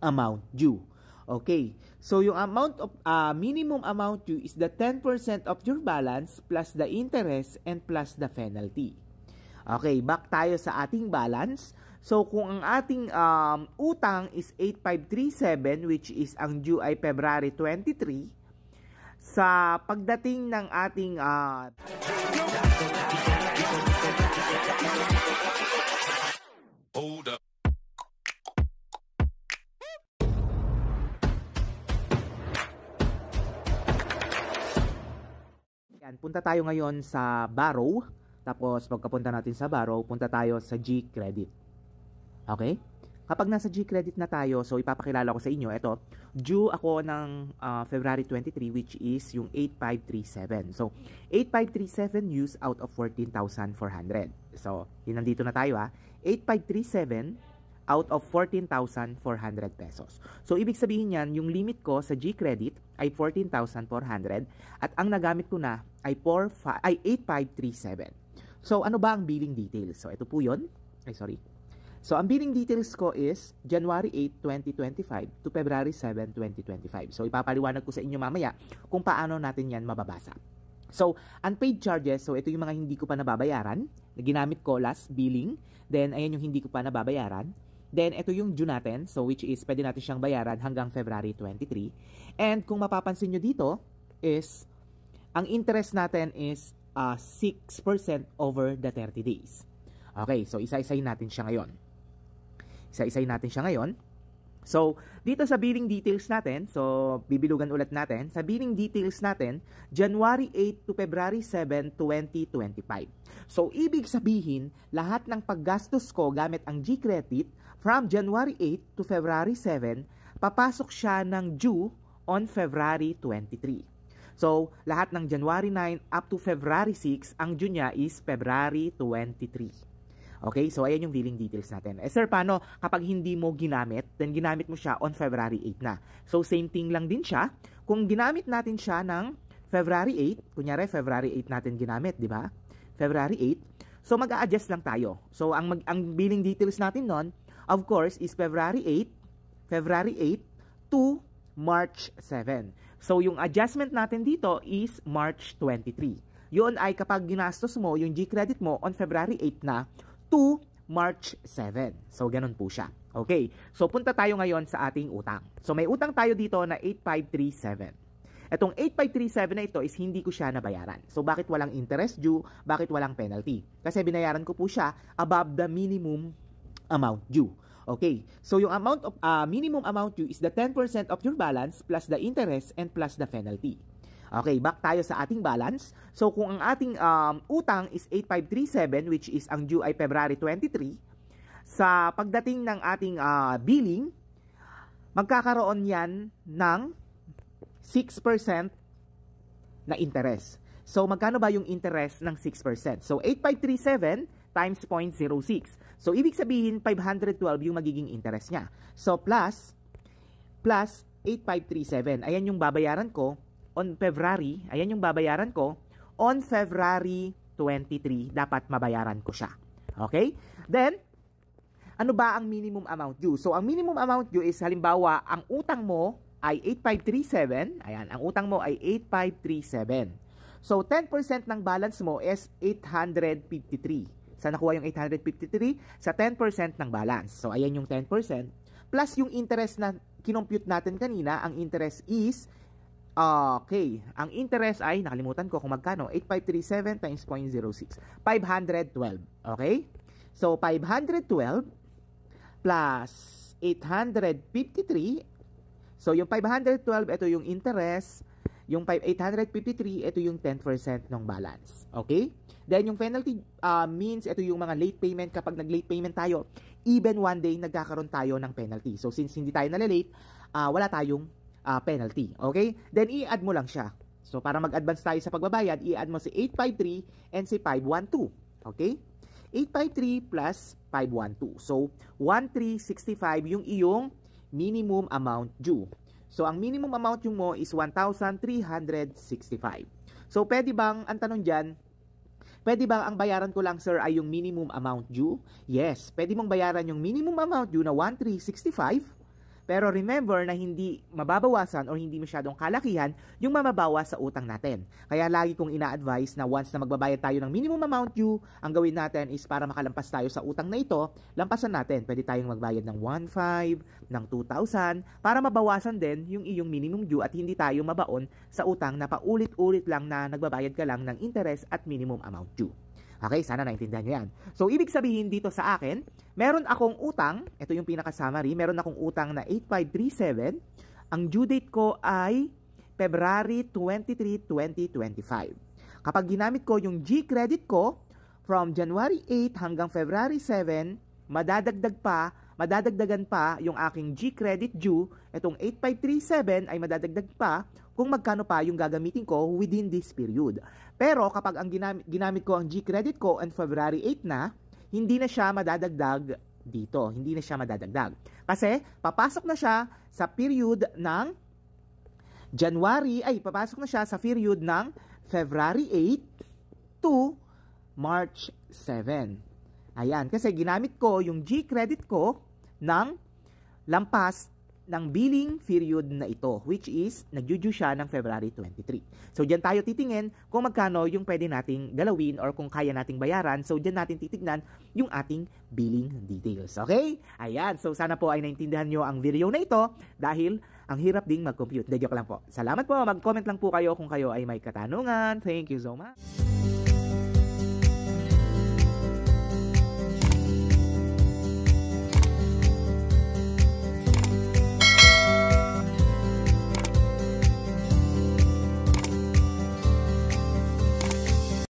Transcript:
amount due. Okay, so yung minimum amount due is the 10% of your balance plus the interest and plus the penalty. Okay, back tayo sa ating balance. So kung ang ating utang is 8537, which is ang due ay February 23, sa pagdating ng ating hold up. Yan, punta tayo ngayon sa borrow. Tapos pagkapunta natin sa borrow, punta tayo sa G-Credit. Okay? Kapag nasa G-Credit na tayo, so ipapakilala ko sa inyo, ito, due ako ng February 23, which is yung 8537. So, 8537 use out of 14,400. So, yun nandito na tayo 8537 out of 14,400 pesos. So, ibig sabihin yan, yung limit ko sa G-Credit ay 14,400 at ang nagamit ko na ay 8537. So, ano ba ang billing details? So, ito po yun. So, ang billing details ko is January 8, 2025 to February 7, 2025. So, ipapaliwanag ko sa inyo mamaya kung paano natin yan mababasa. So, unpaid charges, so ito yung mga hindi ko pa nababayaran, na ginamit ko last billing. Then, ayan yung hindi ko pa nababayaran. Then, ito yung due natin, so which is pwede natin siyang bayaran hanggang February 23. And kung mapapansin nyo dito is, ang interest natin is 6% over the 30 days. Okay, so isa-isahin natin siya ngayon. So, dito sa billing details natin, so bibilugan ulit natin, sa billing details natin, January 8 to February 7, 2025. So, ibig sabihin, lahat ng paggastos ko gamit ang G-Credit from January 8 to February 7, papasok siya ng due on February 23. So, lahat ng January 9 up to February 6, ang due niya is February 23. Okay, so ayan yung billing details natin. Sir, paano kapag hindi mo ginamit, then ginamit mo siya on February 8 na? So, same thing lang din siya. Kung ginamit natin siya ng February 8, kunyari February 8 natin ginamit, di ba? February 8. So, mag-a-adjust lang tayo. So, ang billing details natin nun, of course, is February 8 to March 7. So, yung adjustment natin dito is March 23. Yun ay kapag ginastos mo yung G-Credit mo on February 8 na to March 7. So, ganun po siya. Okay. So, punta tayo ngayon sa ating utang. So, may utang tayo dito na 8537. Etong 8537 na ito is hindi ko siya nabayaran. So, bakit walang interest due? Bakit walang penalty? Kasi binayaran ko po siya above the minimum amount due. Okay. So, yung minimum amount due is the 10% of your balance plus the interest and plus the penalty. Okay, back tayo sa ating balance. So, kung ang ating utang is 8537, which is ang due ay February 23, sa pagdating ng ating billing, magkakaroon yan ng 6% na interest. So, magkano ba yung interest ng 6%? So, 8537 times 0.06. So, ibig sabihin, 512 yung magiging interest niya. So, plus 8537. Ayan yung babayaran ko on February, on February 23, dapat mabayaran ko siya. Okay? Then, ano ba ang minimum amount due? So, ang minimum amount due is, halimbawa, ang utang mo ay 8537. Ayan, ang utang mo ay 8537. So, 10% ng balance mo is 853. Saan nakuha yung 853? Sa 10% ng balance. So, ayan yung 10%. Plus yung interest na kinompute natin kanina, ang interest is okay. Ang interest ay, nakalimutan ko kung magkano, 8537 times 0.06. 512. Okay? So, 512 plus 853. So, yung 512, ito yung interest. Yung 853, ito yung 10% ng balance. Okay? Then, yung penalty means, ito yung mga late payment. Kapag nag-late payment tayo, even one day, nagkakaroon tayo ng penalty. So, since hindi tayo nalalate, wala tayong penalty. Okay? Then, i-add mo lang siya. So, para mag-advance tayo sa pagbabayad, i-add mo si 853 and si 512. Okay? 853 plus 512. So, 1365 yung iyong minimum amount due. So, ang minimum amount yung mo is 1,365. So, pwede bang, ang tanong dyan, pwede bang ang bayaran ko lang, sir, ay yung minimum amount due? Yes, pwede mong bayaran yung minimum amount due na 1,365. Pero remember na hindi mababawasan o hindi masyadong kalakihan yung mamabawas sa utang natin. Kaya lagi kong ina-advise na once na magbabayad tayo ng minimum amount due, ang gawin natin is para makalampas tayo sa utang na ito, lampasan natin. Pwede tayong magbayad ng 1,500, ng 2,000 para mabawasan din yung iyong minimum due at hindi tayo mabaon sa utang na paulit-ulit lang na nagbabayad ka lang ng interest at minimum amount due. Okay, sana naintindihan nyo yan. So, ibig sabihin dito sa akin, meron akong utang, ito yung pinaka-summary, meron akong utang na 8,537. Ang due date ko ay February 23, 2025. Kapag ginamit ko yung G-credit ko, from January 8 hanggang February 7, madadagdagan pa yung aking G-credit due, itong 8,537 ay madadagdag pa kung magkano pa yung gagamitin ko within this period. Pero kapag ang ginamit ko ang G-credit ko on February 8 na, hindi na siya madadagdag dito. Hindi na siya madadagdag. Kasi papasok na siya sa period ng papasok na siya sa period ng February 8 to March 7. Ayan, kasi ginamit ko yung G-credit ko ng lampas ng billing period na ito, which is nag-due siya ng February 23. So, dyan tayo titingin kung magkano yung pwede nating galawin or kung kaya nating bayaran. So, dyan natin titignan yung ating billing details. Okay? Ayan. So, sana po ay naintindihan nyo ang video na ito dahil ang hirap ding mag-compute. Joke lang po. Salamat po. Mag-comment lang po kayo kung kayo ay may katanungan. Thank you so much.